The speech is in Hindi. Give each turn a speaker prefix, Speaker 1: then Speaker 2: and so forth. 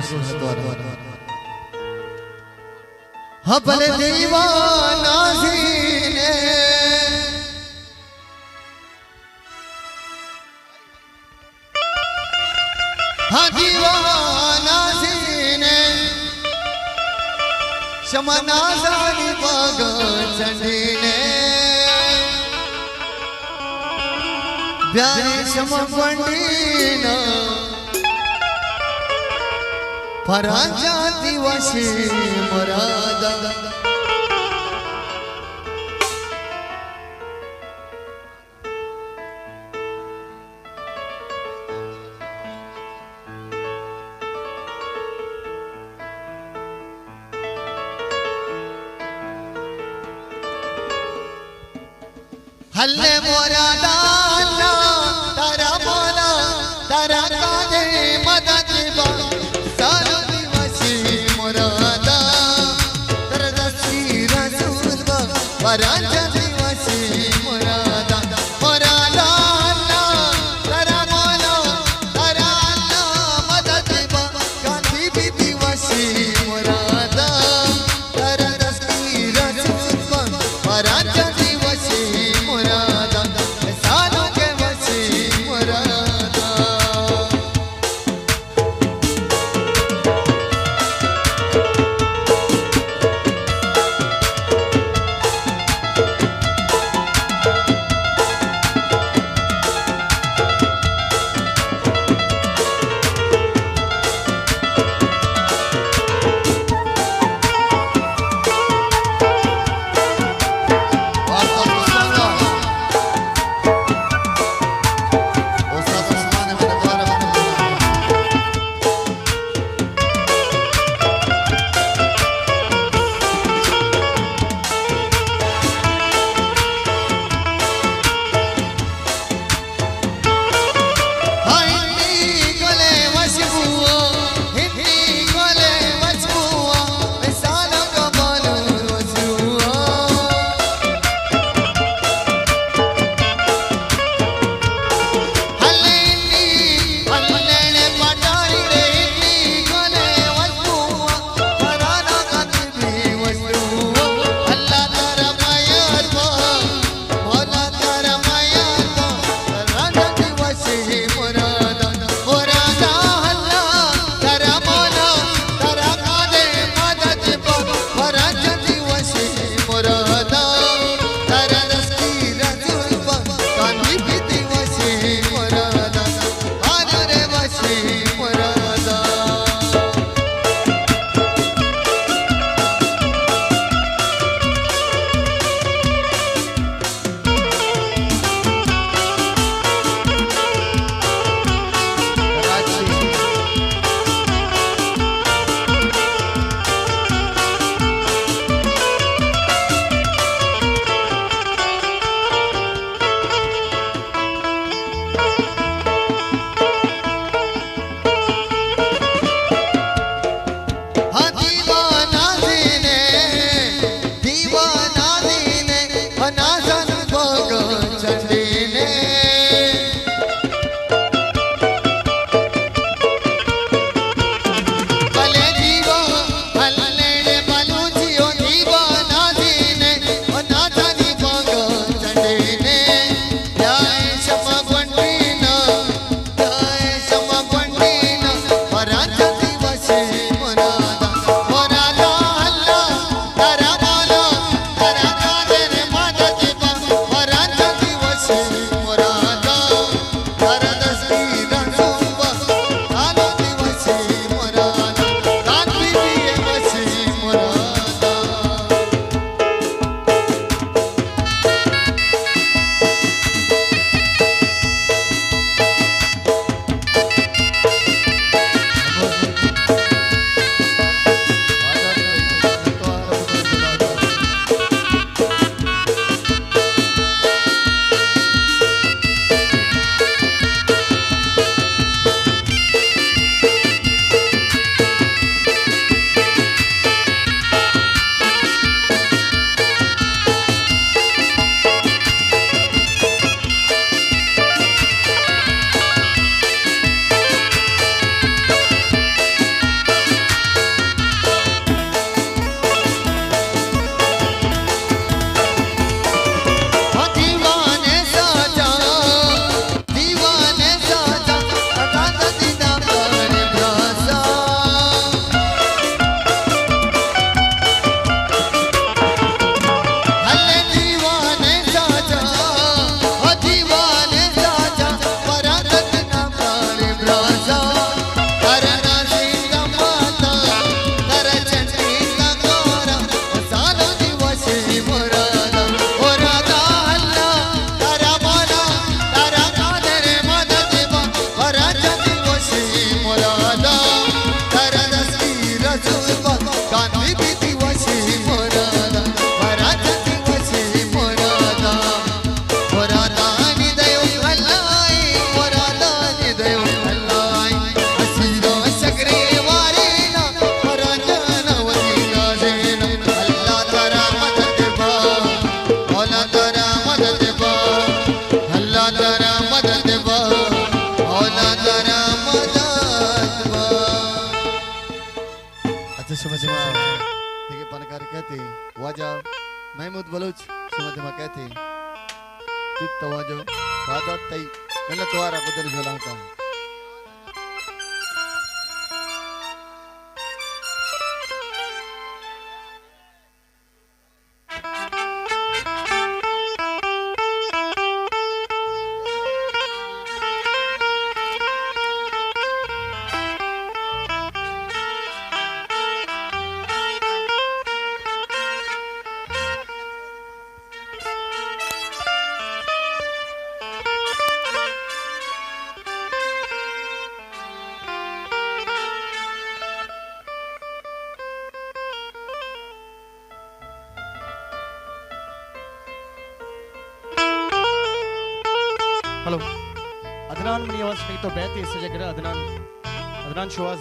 Speaker 1: कृष्ण द्वारा हबल दीवाना सीने हाँ दीवाना सीने शमना सारी बाग चंडीने प्यारे शम पंडीना फराजा दिवशी मरादा हल्ले मोरा दाना तारा मोला तारा कादे मदद बा सारो दिवसी मोरा दा तारा दसी रसूल बा पराजा दिवसी मोरा दा मोरा दाना तारा मोला तारा ना मदद बा कादी भी दिवसी मोरा दा तारा दसी रसूल बा पराजा दिवसी ख्वाजा महमूद बलूच श्रीमती मकैथी चित तवजो वादा तई मैंने तुम्हारा कुदर झोला का
Speaker 2: हेलो अदनान मनी आवाज नहीं तो बैठे इस जगह अदनान अदनान शोवाज